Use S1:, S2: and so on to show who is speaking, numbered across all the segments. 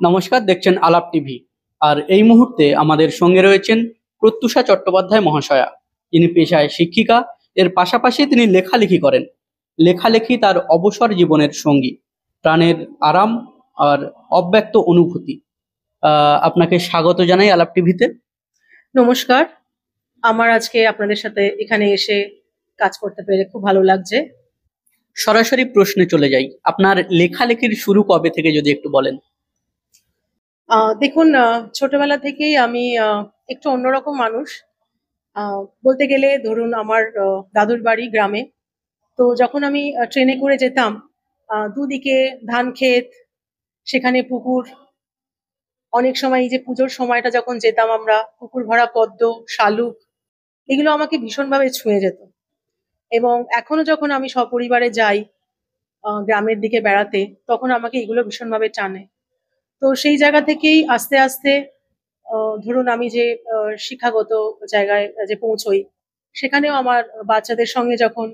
S1: নমস্কার, দেখছেন আলাপ টিভি। আর এই মুহূর্তে আমাদের সঙ্গে রয়েছেন প্রত্যুষা চট্টোপাধ্যায় মহাশয়া। যিনি পেশায় শিক্ষিকা, এর পাশাপাশি তিনি লেখালেখি করেন। লেখালেখি তার অবসর জীবনের সঙ্গী, প্রাণের আরাম আর অব্যক্ত অনুভূতি। আপনাকে স্বাগত জানাই আলাপ টিভিতে।
S2: নমস্কার। আমার আজকে আপনাদের সাথে এখানে এসে কাজ করতে পেরে খুব ভালো লাগছে।
S1: সরাসরি প্রশ্নে চলে যাই, আপনার লেখালেখির শুরু কবে থেকে যদি একটু বলেন।
S2: দেখুন, ছোটবেলা থেকেই আমি একটু অন্যরকম মানুষ। বলতে গেলে ধরুন আমার দাদুর বাড়ি গ্রামে। তো যখন আমি ট্রেনে করে যেতাম, দুদিকে ধান ক্ষেত, সেখানে পুকুর। অনেক সময় এই যে পুজোর সময়টা যখন যেতাম আমরা, পুকুর ভরা পদ্ম, শালুক, এগুলো আমাকে ভীষণভাবে ছুঁয়ে যেত। এবং এখনো যখন আমি সপরিবারে যাই গ্রামের দিকে বেড়াতে, তখন আমাকে এগুলো ভীষণভাবে টানে। তো সেই জায়গা থেকেই আস্তে আস্তে ধরুন আমি যে শিক্ষাগত জায়গায় যে পৌঁছই, সেখানেও আমার বাচ্চাদের সঙ্গে যখন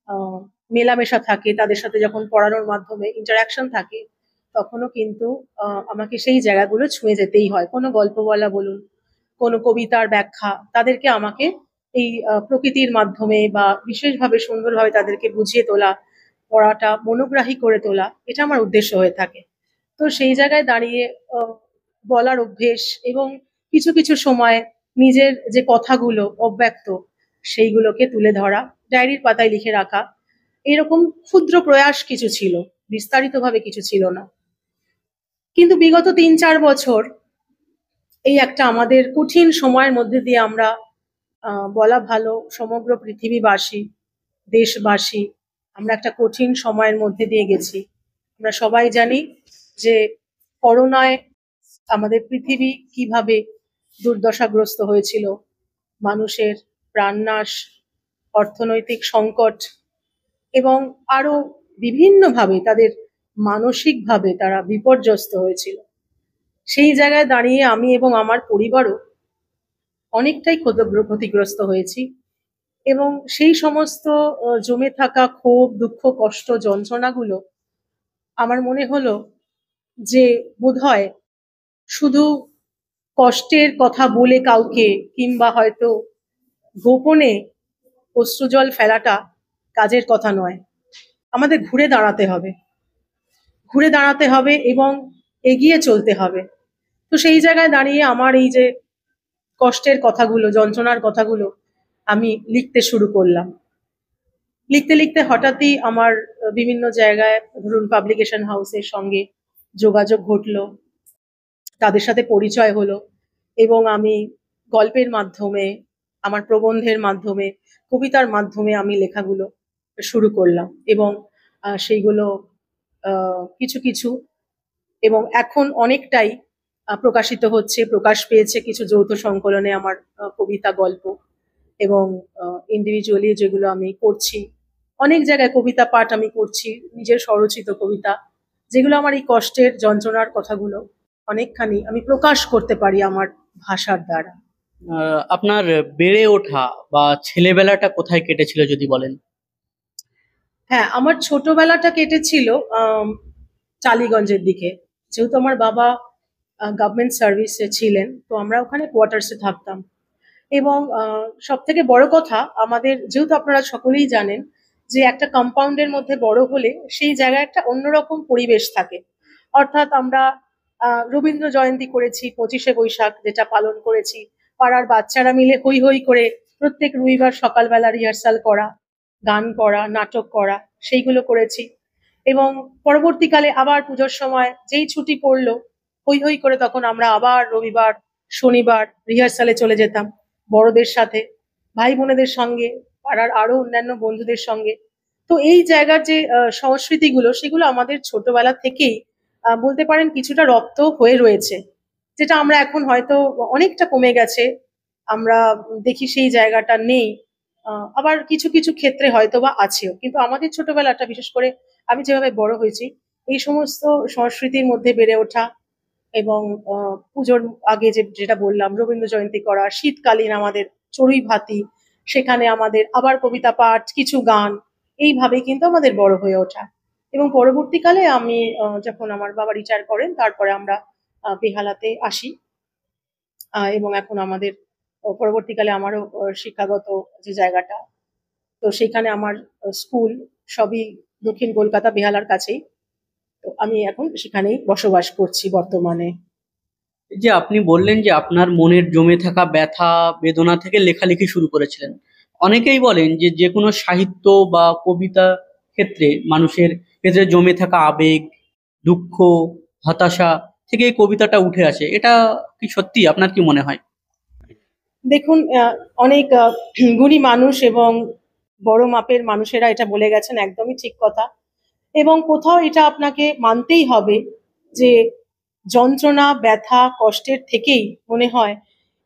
S2: আহ, মেলামেশা থাকে, তাদের সাথে যখন পড়ানোর মাধ্যমে ইন্টারাকশন থাকে, তখনও কিন্তু আমাকে সেই জায়গাগুলো ছুঁয়ে যেতেই হয়। কোনো গল্প বলা বলুন, কোনো কবিতার ব্যাখ্যা, তাদেরকে আমাকে এই প্রকৃতির মাধ্যমে বা বিশেষভাবে সুন্দরভাবে তাদেরকে বুঝিয়ে তোলা, পড়াটা মনোগ্রাহী করে তোলা, এটা আমার উদ্দেশ্য হয়ে থাকে। তো সেই জায়গায় দাঁড়িয়ে বলার অভ্যেস এবং কিছু কিছু সময় নিজের যে কথাগুলো অব্যক্ত, সেইগুলোকে তুলে ধরা, ডায়েরির পাতায় লিখে রাখা, এরকম ক্ষুদ্র প্রয়াস কিছু ছিল, বিস্তারিতভাবে কিছু ছিল না। কিন্তু বিগত ৩-৪ বছর এই একটা আমাদের কঠিন সময়ের মধ্যে দিয়ে আমরা, বলা ভালো সমগ্র পৃথিবীবাসী, দেশবাসী, আমরা একটা কঠিন সময়ের মধ্যে দিয়ে গেছি। আমরা সবাই জানি যে করোনায় আমাদের পৃথিবী কিভাবে দুর্দশাগ্রস্ত হয়েছিল, মানুষের প্রাণনাশ, অর্থনৈতিক সংকট এবং আরো বিভিন্নভাবে তাদের মানসিকভাবে তারা বিপর্যস্ত হয়েছিল। সেই জায়গায় দাঁড়িয়ে আমি এবং আমার পরিবারও অনেকটাই ক্ষতিগ্রস্ত হয়েছি। এবং সেই সমস্ত জমে থাকা ক্ষোভ, দুঃখ, কষ্ট, যন্ত্রণাগুলো আমার মনে হলো যে বোধহয় শুধু কষ্টের কথা বলে কাউকে, কিংবা হয়তো গোপনে অশ্রুজল ফেলাটা কাজের কথা নয়। আমাদের ঘুরে দাঁড়াতে হবে, ঘুরে দাঁড়াতে হবে এবং এগিয়ে চলতে হবে। তো সেই জায়গায় দাঁড়িয়ে আমার এই যে কষ্টের কথাগুলো, যন্ত্রণার কথাগুলো আমি লিখতে শুরু করলাম। লিখতে লিখতে হঠাৎই আমার বিভিন্ন জায়গায়, ধরুন পাবলিকেশন হাউসের সঙ্গে যোগাযোগ ঘটলো, তাদের সাথে পরিচয় হলো এবং আমি গল্পের মাধ্যমে, আমার প্রবন্ধের মাধ্যমে, কবিতার মাধ্যমে আমি লেখাগুলো শুরু করলাম। এবং সেইগুলো কিছু কিছু এবং এখন অনেকটাই প্রকাশিত হচ্ছে, প্রকাশ পেয়েছে কিছু যৌথ সংকলনে আমার কবিতা, গল্প এবং ইন্ডিভিজুয়ালি যেগুলো আমি করছি। অনেক জায়গায় কবিতা পাঠ আমি করছি, নিজের স্বরচিত কবিতা, যেগুলো আমার এই কষ্টের যন্ত্রণার কথাগুলো অনেকখানি আমি প্রকাশ করতে পারি আমার ভাষার দ্বারা।
S1: আপনার বেড়ে ওঠা বা ছেলেবেলাটা কোথায় কেটেছিল যদি বলেন।
S2: হ্যাঁ, আমার ছোটবেলাটা কেটেছিল টালিগঞ্জের দিকে। যেহেতু আমার বাবা গভর্নমেন্ট সার্ভিসে ছিলেন, তো আমরা ওখানে কোয়ার্টার্সে থাকতাম। এবং সব থেকে বড় কথা, আমাদের যেহেতু আপনারা সকলেই জানেন যে একটা কম্পাউন্ডের মধ্যে বড় হলে সেই জায়গায় একটা অন্যরকম পরিবেশ থাকে। অর্থাৎ আমরা রবীন্দ্র জয়ন্তী করেছি, 25শে বৈশাখ যেটা পালন করেছি, পাড়ার বাচ্চারা মিলে হৈ হৈ করে প্রত্যেক রবিবার সকালবেলা রিহার্সাল করা, গান করা, নাটক করা, সেইগুলো করেছি। এবং পরবর্তীকালে আবার পুজোর সময় যেই ছুটি পড়লো, হৈ হৈ করে তখন আমরা আবার রবিবার, শনিবার রিহার্সালে চলে যেতাম বড়দের সাথে, ভাই বোনেদের সঙ্গে, পাড়ার আরো অন্যান্য বন্ধুদের সঙ্গে। তো এই জায়গার যে সংস্কৃতিগুলো, সেগুলো আমাদের ছোটবেলা থেকেই বলতে পারেন কিছুটা রপ্ত হয়ে রয়েছে, যেটা আমরা এখন হয়তো অনেকটা কমে গেছে, আমরা দেখি সেই জায়গাটা নেই। আবার কিছু কিছু ক্ষেত্রে হয়তো বা আছেও, কিন্তু আমাদের ছোটবেলাটা, বিশেষ করে আমি যেভাবে বড় হয়েছি, এই সমস্ত সংস্কৃতির মধ্যে বেড়ে ওঠা এবং পুজোর আগে যেটা বললাম, রবীন্দ্র জয়ন্তী করা, শীতকালীন আমাদের চড়ুই ভাতি, সেখানে আমাদের আবার কবিতা পাঠ, কিছু গান, এইভাবেই কিন্তু আমাদের বড় হয়ে ওঠা। এবং পরবর্তীকালে আমি যখন আমার বাবা রিটায়ার করেন, তারপরে আমরা বেহালাতে আসি। এবং এখন আমাদের পরবর্তীকালে আমারও শিক্ষাগত যে জায়গাটা, তো সেখানে আমার স্কুল সবই দক্ষিণ কলকাতা বেহালার কাছেই। তো আমি এখন সেখানেই বসবাস করছি বর্তমানে।
S1: এই যে আপনি বললেন যে আপনার মনের জমে থাকা ব্যথা বেদনা থেকে লেখালেখি শুরু করেছিলেন। অনেকেই বলেন যে যে কোনো সাহিত্য বা কবিতা ক্ষেত্রে মানুষের ভেতরে জমে থাকা আবেগ, দুঃখ, হতাশা থেকে এই কবিতাটা উঠে আসে। এটা কি সত্যি? আপনার কি মনে হয়?
S2: দেখুন, অনেক গুণী মানুষ এবং বড় মাপের মানুষেরা এটা বলে গেছেন, একদমই ঠিক কথা। এবং কোথাও এটা আপনাকে মানতেই হবে যে যন্ত্রণা, ব্যথা, কষ্টের থেকেই মনে হয়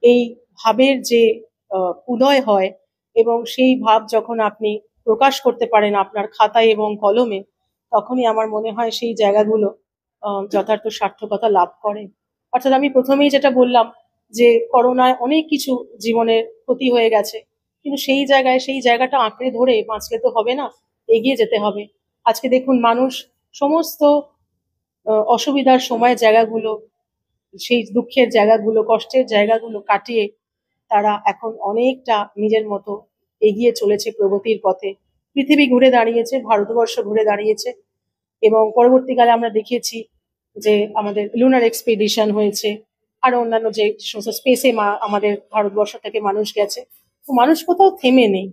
S2: এই ভাবের যে উদয় হয়, এবং সেই ভাব যখন আপনি প্রকাশ করতে পারেন আপনার খাতায় এবং কলমে, তখনই আমার মনে হয় সেই জায়গাগুলো যথার্থ সার্থকতা লাভ করে। অর্থাৎ আমি প্রথমেই যেটা বললাম যে করোনায় অনেক কিছু জীবনের ক্ষতি হয়ে গেছে, কিন্তু সেই জায়গাটা আঁকড়ে ধরে বাঁচলে তো হবে না, এগিয়ে যেতে হবে। আজকে দেখুন, মানুষ সমস্ত অসুবিধার সময় জায়গাগুলো, সেই দুঃখের জায়গাগুলো, কষ্টের জায়গাগুলো কাটিয়ে তারা এখন অনেকটা নিজের মতো এগিয়ে চলেছে প্রগতির পথে। পৃথিবী ঘুরে দাঁড়িয়েছে, ভারতবর্ষ ঘুরে দাঁড়িয়েছে, এবং পরবর্তীকালে আমরা দেখেছি যে আমাদের লুনার এক্সপিডিশন হয়েছে, আর অন্যান্য যে সমস্ত স্পেসে আমাদের ভারতবর্ষ থেকে মানুষ গেছে। তো মানুষ কোথাও থেমে নেই।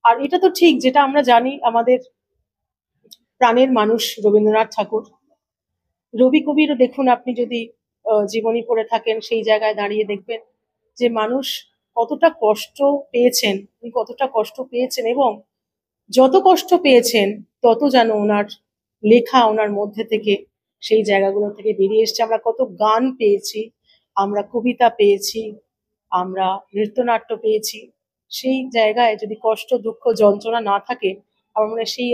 S2: আর এটা তো ঠিক, যেটা আমরা জানি, আমাদের প্রাণের মানুষ রবীন্দ্রনাথ ঠাকুর, রবি কবিরও দেখুন, আপনি যদি জীবনী পড়ে থাকেন, সেই জায়গায় দাঁড়িয়ে দেখবেন যে মানুষ কতটা কষ্ট পেয়েছেন, উনি কতটা কষ্ট পেয়েছেন, এবং যত কষ্ট পেয়েছেন তত যেন ওনার লেখা ওনার মধ্যে থেকে, সেই জায়গাগুলো থেকে বেরিয়ে এসছে। আমরা কত গান পেয়েছি, আমরা কবিতা পেয়েছি, আমরা নৃত্যনাট্য পেয়েছি। সেই জায়গায় যদি কষ্ট, দুঃখ, যন্ত্রণা না থাকে, আমার মনে হয় সেই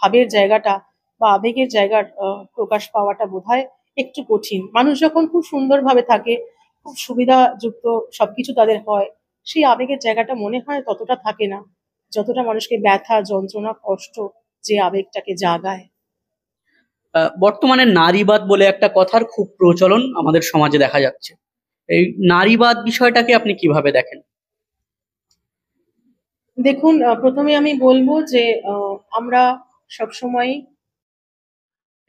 S2: ভাবের জায়গাটা বা আবেগের জায়গার প্রকাশ পাওয়াটা বোধহয় একটু কঠিন। মানুষ যখন খুব সুন্দরভাবে থাকে, খুব সুবিধাযুক্ত সবকিছু তাদের হয়, সেই আবেগের জায়গাটা মনে হয় ততটা থাকে না, যতটা মানুষকে ব্যথা, যন্ত্রণা, কষ্ট যে আবেগটাকে জাগায়।
S1: বর্তমানে নারীবাদ বলে একটা কথার খুব প্রচলন আমাদের সমাজে দেখা যাচ্ছে। এই নারীবাদ বিষয়টাকে আপনি কিভাবে দেখেন?
S2: দেখুন, প্রথমে আমি বলবো যে আমরা সবসময়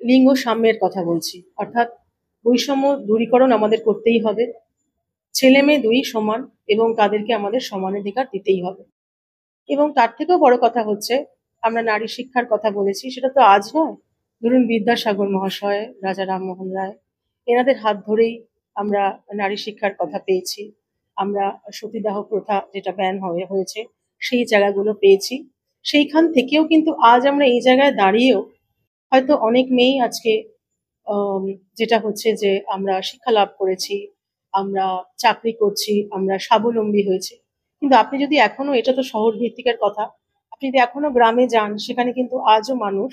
S2: লিঙ্গ সাম্যের কথা বলছি, অর্থাৎ বৈষম্য দূরীকরণ আমাদের করতেই হবে। ছেলে মেয়ে দুই সমান, এবং তাদেরকে আমাদের সমানাধিকার দিতেই হবে। এবং তার থেকেও বড় কথা হচ্ছে, আমরা নারী শিক্ষার কথা বলেছি, সেটা তো আজ নয়। ধরুন, বিদ্যাসাগর মহাশয়, রাজা রামমোহন রায়, এনাদের হাত ধরেই আমরা নারী শিক্ষার কথা পেয়েছি। আমরা সতীদাহ প্রথা যেটা ব্যান হয়েছে, সেই জায়গাগুলো পেয়েছি। সেইখান থেকেও কিন্তু আজ আমরা এই জায়গায় দাঁড়িয়েও হয়তো অনেক মেয়েই আজকে আম, যেটা হচ্ছে যে আমরা শিক্ষা লাভ করেছি, আমরা চাকরি করছি, আমরা স্বাবলম্বী হয়েছি। কিন্তু আপনি যদি এখনো, এটা তো শহর ভিত্তিকের কথা, আপনি যদি এখনো গ্রামে যান, সেখানে কিন্তু আজও মানুষ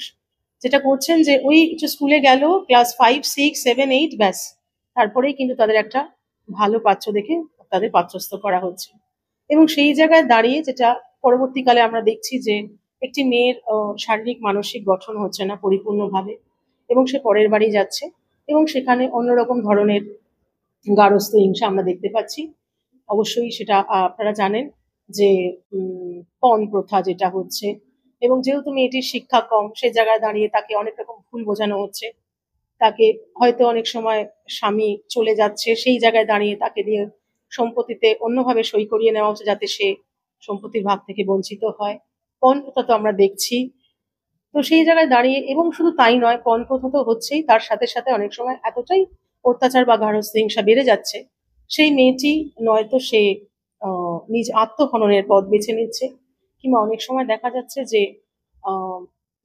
S2: যেটা করছেন যে ওই কিছু স্কুলে গেল, ক্লাস 5, 6, 7, 8, ব্যাস, তারপরেই কিন্তু তাদের একটা ভালো পাত্র দেখে তাদের পাত্রস্থ করা হচ্ছে। এবং সেই জায়গায় দাঁড়িয়ে যেটা পরবর্তীকালে আমরা দেখছি যে একটি মেয়ের শারীরিক মানসিক গঠন হচ্ছে না পরিপূর্ণভাবে, এবং সে পরের বাড়ি যাচ্ছে, এবং সেখানে অন্যরকম ধরনের গার্হস্থ্য হিংসা আমরা দেখতে পাচ্ছি। অবশ্যই সেটা আপনারা জানেন যে পণ প্রথা যেটা হচ্ছে, এবং যেহেতু মেয়েটির শিক্ষা কম, সে জায়গায় দাঁড়িয়ে তাকে অনেক রকম ভুল বোঝানো হচ্ছে। তাকে হয়তো অনেক সময় স্বামী চলে যাচ্ছে, সেই জায়গায় দাঁড়িয়ে তাকে দিয়ে সম্পত্তিতে অন্যভাবে সই করিয়ে নেওয়া হচ্ছে, যাতে সে সম্পত্তির ভাগ থেকে বঞ্চিত হয়। পণ প্রথা তো আমরা দেখছি। তো সেই জায়গায় দাঁড়িয়ে, এবং শুধু তাই নয়, পণ প্রথা তো হচ্ছেই, তার সাথে সাথে অনেক সময় এতটাই অত্যাচার বা গার্হস্থ্য হিংসা বেড়ে যাচ্ছে, সেই মেয়েটি নয়তো সে নিজ আত্মহননের পথ বেছে নিচ্ছে, কিংবা অনেক সময় দেখা যাচ্ছে যে আহ,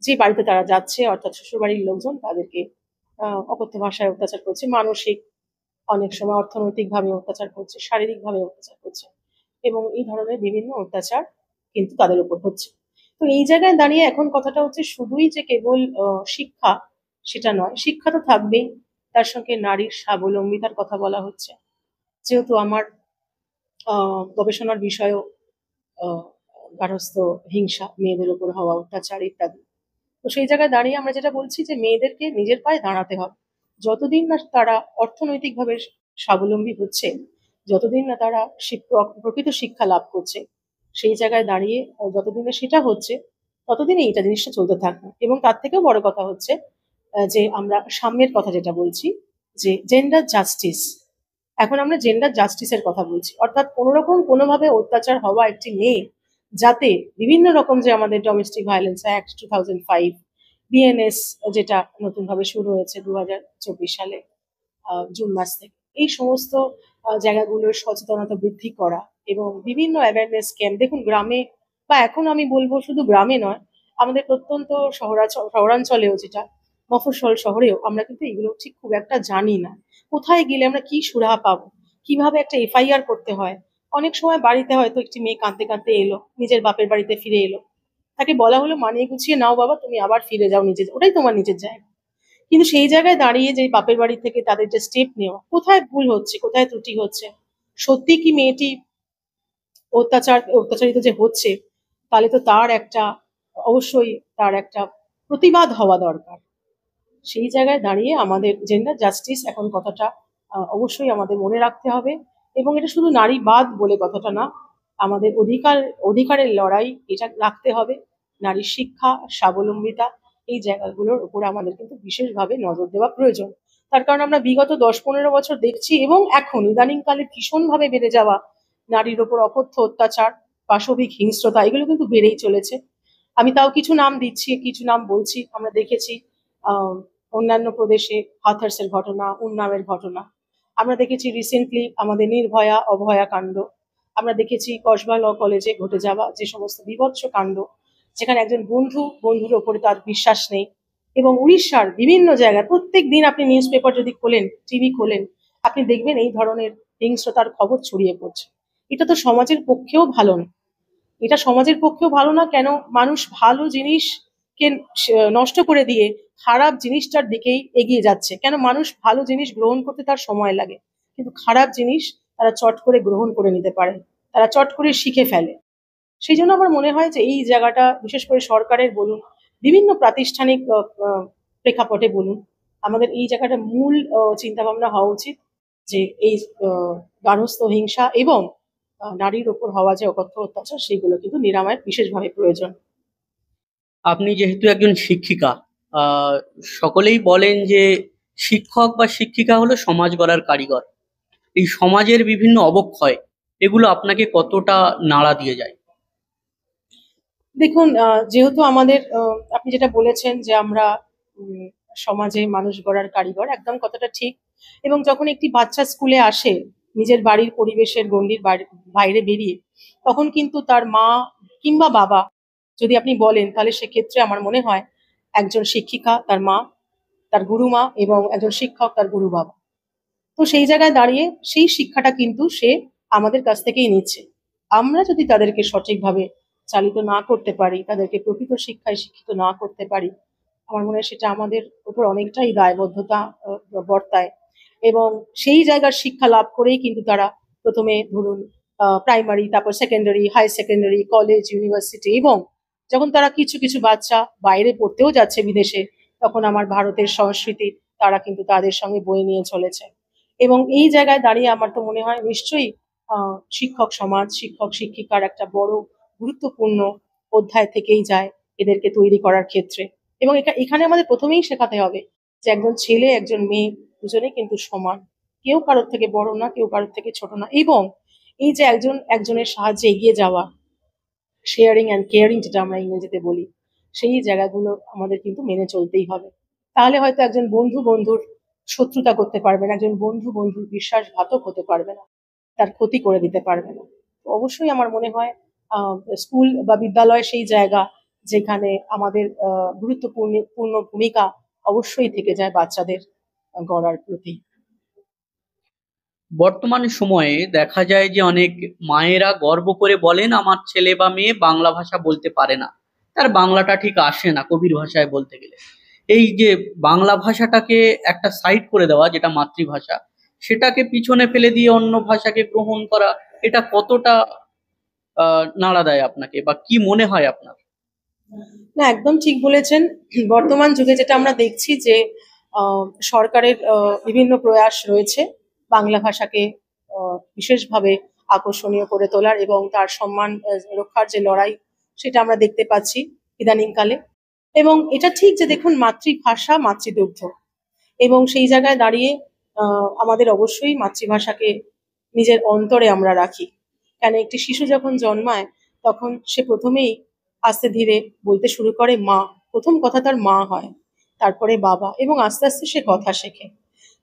S2: যে বাড়িতে তারা যাচ্ছে, অর্থাৎ শ্বশুরবাড়ির লোকজন তাদেরকে অকথ্য ভাষায় অত্যাচার করছে, মানসিক, অনেক সময় অর্থনৈতিকভাবে অত্যাচার করছে, শারীরিকভাবে অত্যাচার করছে, এবং এই ধরনের বিভিন্ন অত্যাচার কিন্তু তাদের উপর হচ্ছে। তো এই জায়গায় দাঁড়িয়ে এখন কথাটা হচ্ছে, শুধুই যে কেবল শিক্ষা, সেটা নয়, শিক্ষা তো থাকবেই, তার সঙ্গে নারীর স্বাবলম্বিতার কথা বলা হচ্ছে। যেহেতু আমার গবেষণার বিষয়ও আহ, গার্হস্থ্য হিংসা, মেয়েদের উপর হওয়া অত্যাচার ইত্যাদি। তো সেই জায়গায় দাঁড়িয়ে আমরা যেটা বলছি যে মেয়েদেরকে নিজের পায়ে দাঁড়াতে হবে। যতদিন না তারা অর্থনৈতিকভাবে স্বাবলম্বী হচ্ছে, যতদিন না তারা প্রকৃত শিক্ষা লাভ করছে, সেই জায়গায় দাঁড়িয়ে যতদিন না সেটা হচ্ছে, ততদিন এইটা জিনিসটা চলতে থাকবে। এবং তার থেকেও বড় কথা হচ্ছে যে আমরা সাম্যের কথা যেটা বলছি, যে জেন্ডার জাস্টিস, এখন আমরা জেন্ডার জাস্টিসের কথা বলছি, অর্থাৎ কোনোরকম কোনোভাবে অত্যাচার হওয়া একটি মেয়ে যাতে বিভিন্ন রকম, যে আমাদের ডোমেস্টিক ভায়োলেন্স অ্যাক্ট 2005, বিএনএস যেটা নতুনভাবে শুরু হয়েছে 2024 সালে জুন মাস থেকে, এই সমস্ত জায়গাগুলোর সচেতনতা বৃদ্ধি করা এবং বিভিন্ন অ্যাওয়ারনেস ক্যাম্প। দেখুন, গ্রামে বা এখন আমি বলবো শুধু গ্রামে নয়, আমাদের প্রত্যন্ত শহরাঞ্চলেও, যেটা মফস্বল শহরেও, আমরা কিন্তু এগুলো ঠিক খুব একটা জানি না। কোথায় গেলে আমরা কি সুরাহা পাবো, কিভাবে একটা এফআইআর করতে হয়। অনেক সময় বাড়িতে হয়তো একটি মেয়ে কাঁদতে কাঁদতে এলো, নিজের বাপের বাড়িতে ফিরে এলো, তাকে বলা হলো মানিয়ে গুছিয়ে নাও বাবা, তুমি আবার ফিরে যাও নিজে, ওটাই তোমার নিজের জায়গা। কিন্তু সেই জায়গায় দাঁড়িয়ে যে বাপের বাড়ি থেকে তাদের যে স্টেপ নেওয়া, কোথায় ভুল হচ্ছে, কোথায় ত্রুটি হচ্ছে, সত্যি কি মেয়েটি অত্যাচারিত যে হচ্ছে, তাহলে তো তার একটা, অবশ্যই তার একটা প্রতিবাদ হওয়া দরকার। সেই জায়গায় দাঁড়িয়ে আমাদের জেন্ডার জাস্টিস এখন কথাটা অবশ্যই আমাদের মনে রাখতে হবে। এবং এটা শুধু নারীবাদ বলে কথাটা না, আমাদের অধিকারের লড়াই, এটা রাখতে হবে। নারীর শিক্ষা, স্বাবলম্বিতা, এই জায়গাগুলোর উপরে আমাদের কিন্তু বিশেষভাবে নজর দেওয়া প্রয়োজন। তার কারণ আমরা বিগত 10-15 বছর দেখছি, এবং এখন ইদানিংকালে ভীষণভাবে বেড়ে যাওয়া নারীর ওপর অকথ্য অত্যাচার, পাশবিক হিংস্রতা, এগুলো কিন্তু বেড়েই চলেছে। আমি তাও কিছু নাম দিচ্ছি, কিছু নাম বলছি। আমরা দেখেছি আহ অন্যান্য প্রদেশে হাথরসের ঘটনা, উন্নাওয়ের ঘটনা। আমরা দেখেছি রিসেন্টলি আমাদের নির্ভয়া অভয়া কাণ্ড। আমরা দেখেছি কসবা ল কলেজে ঘটে যাওয়া যে সমস্ত বীভৎস কাণ্ড, যেখানে একজন বন্ধুর ওপরে তার বিশ্বাস নেই। এবং উড়িষ্যার বিভিন্ন জায়গায় প্রত্যেক দিন আপনি নিউজ পেপার যদি খোলেন, টিভি খোলেন, আপনি দেখবেন এই ধরনের হিংস্রতার খবর ছড়িয়ে পড়ছে। এটা তো সমাজের পক্ষেও ভালো না। এটা সমাজের পক্ষেও ভালো না। কেন? মানুষ ভালো জিনিসকে নষ্ট করে দিয়ে খারাপ জিনিসটার দিকেই এগিয়ে যাচ্ছে। কেন? মানুষ ভালো জিনিস গ্রহণ করতে তার সময় লাগে, কিন্তু খারাপ জিনিস তারা চট করে গ্রহণ করে নিতে পারে, তারা চট করে শিখে ফেলে। সেই জন্য আমার মনে হয় যে এই জায়গাটা, বিশেষ করে সরকারের বলুন, বিভিন্ন প্রাতিষ্ঠানিক প্রেক্ষাপটে বলুন, আমাদের এই জায়গাটা মূল চিন্তা ভাবনা হওয়া উচিত যে এই গার্হস্থ্য হিংসা এবং নারীর ওপর হওয়া যে অকথ্য অত্যাচার, সেগুলো কিন্তু নিরাময়ের বিশেষভাবে প্রয়োজন।
S1: আপনি যেহেতু একজন শিক্ষিকা, আহ সকলেই বলেন যে শিক্ষক বা শিক্ষিকা হলো সমাজ গড়ার কারিগর। এই সমাজের বিভিন্ন অবক্ষয়, এগুলো আপনাকে কতটা নাড়া দিয়ে যায়?
S2: দেখুন, যেহেতু আমাদের আপনি যেটা বলেছেন যে আমরা উম, সমাজে মানুষ গড়ার কারিগর, একদম কথাটা ঠিক। এবং যখন একটি বাচ্চা স্কুলে আসে, নিজের বাড়ির পরিবেশের গণ্ডির বাইরে বেরিয়ে, তখন কিন্তু তার মা কিংবা বাবা, যদি আপনি বলেন, তাহলে সেক্ষেত্রে আমার মনে হয় একজন শিক্ষিকা তার মা, তার গুরুমা, এবং একজন শিক্ষক তার গুরু বাবা। তো সেই জায়গায় দাঁড়িয়ে সেই শিক্ষাটা কিন্তু সে আমাদের কাছ থেকেই নিচ্ছে। আমরা যদি তাদেরকে সঠিকভাবে চালিত না করতে পারি, তাদেরকে প্রকৃত শিক্ষায় শিক্ষিত না করতে পারি, আমার মনে হয় সেটা আমাদের উপর অনেকটাই দায়বদ্ধতা বর্তায়। এবং সেই জায়গার শিক্ষা লাভ করেই কিন্তু তারা প্রথমে ধরুন প্রাইমারি, তারপর secondary, high secondary, college, university, এবং যখন তারা কিছু কিছু বাচ্চা বাইরে পড়তেও যাচ্ছে বিদেশে, তখন আমার ভারতের সংস্কৃতি তারা কিন্তু তাদের সঙ্গে বয়ে নিয়ে চলেছে। এবং এই জায়গায় দাঁড়িয়ে আমার তো মনে হয় নিশ্চয়ই শিক্ষক সমাজ, শিক্ষক শিক্ষিকার একটা বড় গুরুত্বপূর্ণ অধ্যায় থেকেই যায় এদেরকে তৈরি করার ক্ষেত্রে। এবং এখানে আমাদের প্রথমেই শেখাতে হবে যে একজন ছেলে একজন মেয়ে দুজনেই কিন্তু সমান, কেউ কারোর থেকে বড় না, কেউ কারোর থেকে ছোট না। এবং এই যে একজন একজনের সাহায্যে এগিয়ে যাওয়া, শেয়ারিং অ্যান্ড কেয়ারিং যেটা আমরা ইংরেজিতে বলি, সেই জায়গাগুলো আমাদের কিন্তু মেনে চলতেই হবে। তাহলে হয়তো একজন বন্ধু বন্ধুর শত্রুতা করতে পারবে না, একজন বন্ধু বন্ধুর বিশ্বাসঘাতক হতে পারবে না, তার ক্ষতি করে দিতে পারবে না। তো অবশ্যই আমার মনে হয় স্কুল বা বিদ্যালয় সেই জায়গা যেখানে আমাদের গুরুত্বপূর্ণ পূর্ণ ভূমিকা অবশ্যই থেকে যায় বাচ্চাদের গড়ার প্রতি।
S1: বর্তমান সময়ে দেখা যায় যে অনেক মায়েরা গর্ব করে বলেন আমার ছেলে বা মেয়ে বাংলা ভাষা বলতে পারে না, তার বাংলাটা ঠিক আসে না কবির ভাষায় বলতে গেলে। এই যে বাংলা ভাষাটাকে একটা সাইড করে দেওয়া, যেটা মাতৃভাষা, সেটাকে পিছনে ফেলে দিয়ে অন্য ভাষাকে গ্রহণ করা, এটা কতটা নাড়া দেয় আপনাকে, বা কি মনে হয় আপনার?
S2: না, একদম ঠিক বলেছেন। বর্তমান যুগে যেটা আমরা দেখছি যে সরকারের বিভিন্ন প্রয়াস রয়েছে বাংলা ভাষাকে বিশেষভাবে আকর্ষণীয় করে তোলার এবং তার সম্মান রক্ষার যে লড়াই, সেটা আমরা দেখতে পাচ্ছি ইদানিংকালে। এবং এটা ঠিক যে দেখুন, মাতৃভাষা মাতৃদুগ্ধ, এবং সেই জায়গায় দাঁড়িয়ে আমাদের অবশ্যই মাতৃভাষাকে নিজের অন্তরে আমরা রাখি। কেন, একটি শিশু যখন জন্মায় তখন সে প্রথমেই আস্তে ধীরে বলতে শুরু করে মা। প্রথম কথা তার মা হয়, তারপরে বাবা, এবং আস্তে আস্তে সে কথা শেখে।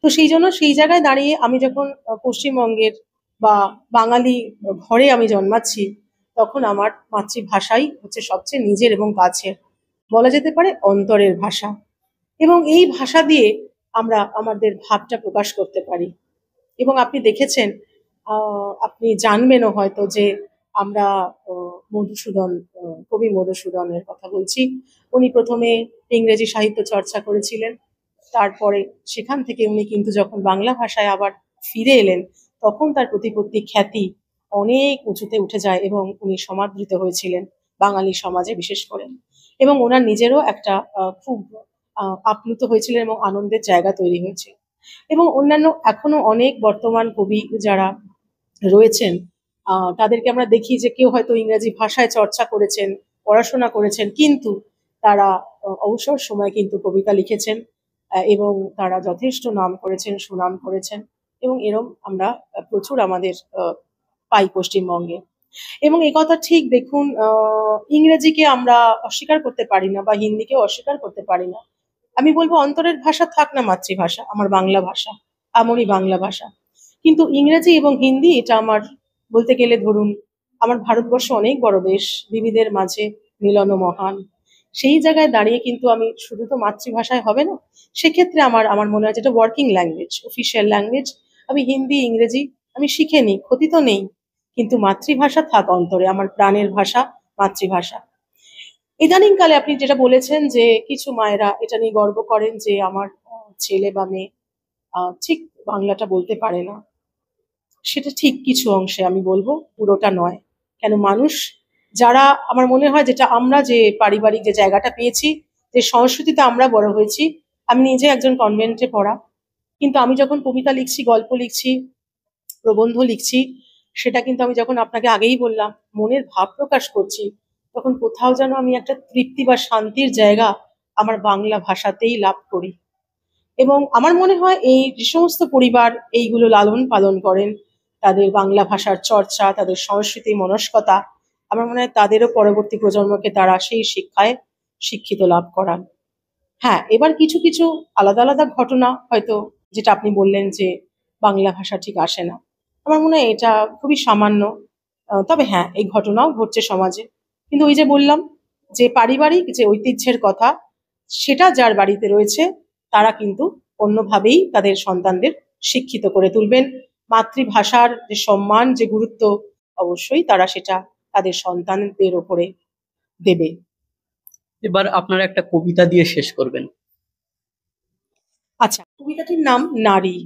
S2: তো সেই জন্য সেই জায়গায় দাঁড়িয়ে আমি যখন পশ্চিমবঙ্গের বা বাঙালি ঘরে আমি জন্মাচ্ছি, তখন আমার মাতৃভাষাই হচ্ছে সবচেয়ে নিজের এবং কাছের, বলা যেতে পারে অন্তরের ভাষা। এবং এই ভাষা দিয়ে আমরা আমাদের ভাবটা প্রকাশ করতে পারি। এবং আপনি দেখেছেন, আপনি জানবেনও হয়তো যে আমরা মধুসূদন, কবি মধুসূদনের কথা বলছি। উনি প্রথমে ইংরেজি সাহিত্য চর্চা করেছিলেন, তারপরে সেখান থেকে উনি কিন্তু যখন বাংলা ভাষায় আবার ফিরে এলেন, তখন তার প্রতিপত্তি খ্যাতি অনেক উঁচুতে উঠে যায় এবং উনি সমাদৃত হয়েছিলেন বাঙালি সমাজে বিশেষ করে। এবং ওনার নিজেরও একটা খুব আপ্লুত হয়েছিলেন এবং আনন্দের জায়গা তৈরি হয়েছিল। এবং অন্যান্য এখনো অনেক বর্তমান কবি যারা রয়েছেন, তাদেরকে আমরা দেখি যে কেউ হয়তো ইংরেজি ভাষায় চর্চা করেছেন, পড়াশোনা করেছেন, কিন্তু তারা অবসর সময় কিন্তু কবিতা লিখেছেন এবং তারা যথেষ্ট নাম করেছেন, সুনাম করেছেন। এবং এরম আমরা প্রচুর আমাদের পাই পশ্চিমবঙ্গে। এবং এই কথা ঠিক দেখুন, ইংরেজিকে আমরা অস্বীকার করতে পারি না বা হিন্দিকেও অস্বীকার করতে পারি না। আমি বলবো অন্তরের ভাষা থাক না মাতৃভাষা, আমার বাংলা ভাষা, আমারই বাংলা ভাষা। কিন্তু ইংরেজি এবং হিন্দি এটা আমার, বলতে গেলে ধরুন, আমার ভারতবর্ষ অনেক বড় দেশ, বিবিধের মাঝে মিলন মহান। সেই জায়গায় দাঁড়িয়ে কিন্তু আমি শুধু তো মাতৃভাষায় হবে না, সেক্ষেত্রে আমার আমার মনে হয় যেটা ওয়ার্কিং ল্যাঙ্গুয়েজ, অফিসিয়াল ল্যাঙ্গুয়েজ, আমি হিন্দি ইংরেজি আমি শিখে নিই, ক্ষতি তো নেই, কিন্তু মাতৃভাষা থাক অন্তরে, আমার প্রাণের ভাষা মাতৃভাষা। ইদানিংকালে আপনি যেটা বলেছেন যে কিছু মায়েরা এটা নিয়ে গর্ব করেন যে আমার ছেলে বা মেয়ে ঠিক বাংলাটা বলতে পারে না। সেটা ঠিক কিছু অংশে, আমি বলবো পুরোটা নয়। কেন, মানুষ যারা, আমার মনে হয় যেটা আমরা যে পারিবারিক যে জায়গাটা পেয়েছি, যে সংস্কৃতিতে আমরা বড় হয়েছি, আমি নিজে একজন কনভেন্টে পড়া, কিন্তু আমি যখন কবিতা লিখছি, গল্প লিখছি, প্রবন্ধ লিখছি, সেটা কিন্তু আমি যখন আপনাকে আগেই বললাম মনের ভাব প্রকাশ করছি, তখন কোথাও যেন আমি একটা তৃপ্তি বা শান্তির জায়গা আমার বাংলা ভাষাতেই লাভ করি। এবং আমার মনে হয় এই যে সমস্ত পরিবার এইগুলো লালন পালন করেন, তাদের বাংলা ভাষার চর্চা, তাদের সংস্কৃতি মনস্কতা, আমার মনে হয় তাদেরও পরবর্তী প্রজন্মকে তারা সেই শিক্ষায় শিক্ষিত লাভ করান। হ্যাঁ, এবার কিছু কিছু আলাদা আলাদা ঘটনা হয়তো, যেটা আপনি বললেন যে বাংলা ভাষা ঠিক আসে না, আমার মনে হয় এটা খুবই সামান্য। তবে হ্যাঁ, এই ঘটনাও ঘটছে সমাজে। কিন্তু ওই যে বললাম যে পারিবারিক যে ঐতিহ্যের কথা, সেটা যার বাড়িতে রয়েছে তারা কিন্তু অন্যভাবেই তাদের সন্তানদের শিক্ষিত করে তুলবেন। মাতৃভাষার যে সম্মান, যে গুরুত্ব, অবশ্যই তারা সেটা তাদের সন্তানদের ওপরে দেবে।
S1: এবার আপনারা একটা কবিতা দিয়ে শেষ করবেন।
S2: আচ্ছা, কবিতাটির নাম নারী।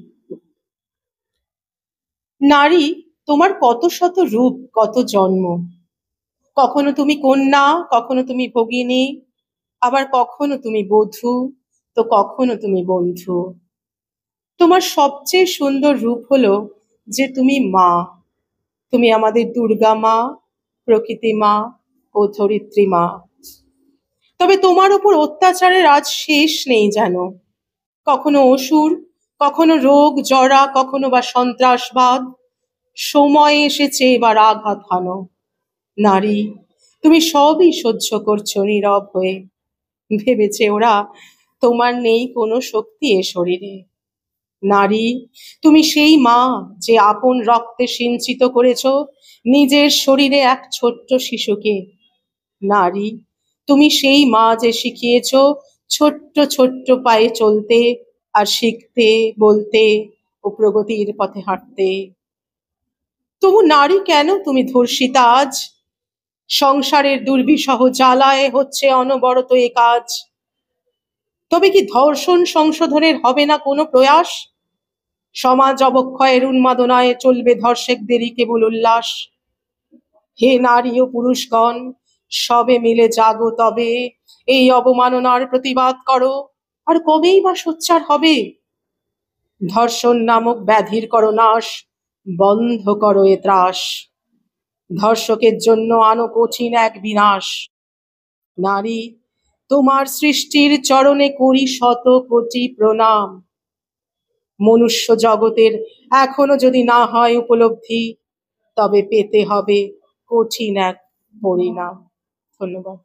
S2: নারী, তোমার কত শত রূপ, কত জন্ম। কখনো তুমি কন্যা, কখনো তুমি ভগিনী, আবার কখনো তুমি বধূ, তো কখনো তুমি বন্ধু। তোমার সবচেয়ে সুন্দর রূপ হলো যে তুমি মা। তুমি আমাদের দুর্গা মা, প্রকৃতি মা ও ধরিত্রী মা। তবে তোমার উপর অত্যাচারের আজ শেষ নেই যেন। কখনো অসুর, কখনো রোগ জরা, কখনো বা সন্ত্রাসবাদ। সময় এসেছে এবার আঘাত হানো। নারী, তুমি সবই সহ্য করছো নীরব হয়ে। ভেবেছে ওরা তোমার নেই কোনো শক্তি এ শরীরে। নারী, তুমি সেই মা যে আপন রক্তে সিঞ্চিত করেছ নিজের শরীরে এক ছোট্ট শিশুকে। নারী, তুমি সেই মা যে শিখিয়েছ ছোট্ট ছোট্ট পায়ে চলতে, আর শিখতে, বলতে ও প্রগতির পথে হাঁটতে। তবু নারী কেন তুমি ধর্ষিতা আজ? সংসারের দুর্বিষহ জ্বালায় হচ্ছে অনবরত এ কাজ। তবে কি ধর্ষণ সংশোধনের হবে না কোনো প্রয়াস? সমাজ অবক্ষয়ের উন্মাদনায় চলবে ধর্ষকদেরই কেবল উল্লাস। হে নারী ও পুরুষগণ, সবে মিলে জাগো তবে, এই অবমাননার প্রতিবাদ করো। আর কবেই বা সোচ্চার হবে? ধর্ষণ নামক ব্যাধির করো নাশ, বন্ধ করো এ ত্রাস। ধর্ষকের জন্য আনো কঠিন এক বিনাশ। নারী, তোমার সৃষ্টির চরণে করি শত কোটি প্রণাম। মনুষ্য জগতের এখনো যদি না হয় উপলব্ধি, তবে পেতে হবে কঠিন এক পরিণাম। ধন্যবাদ।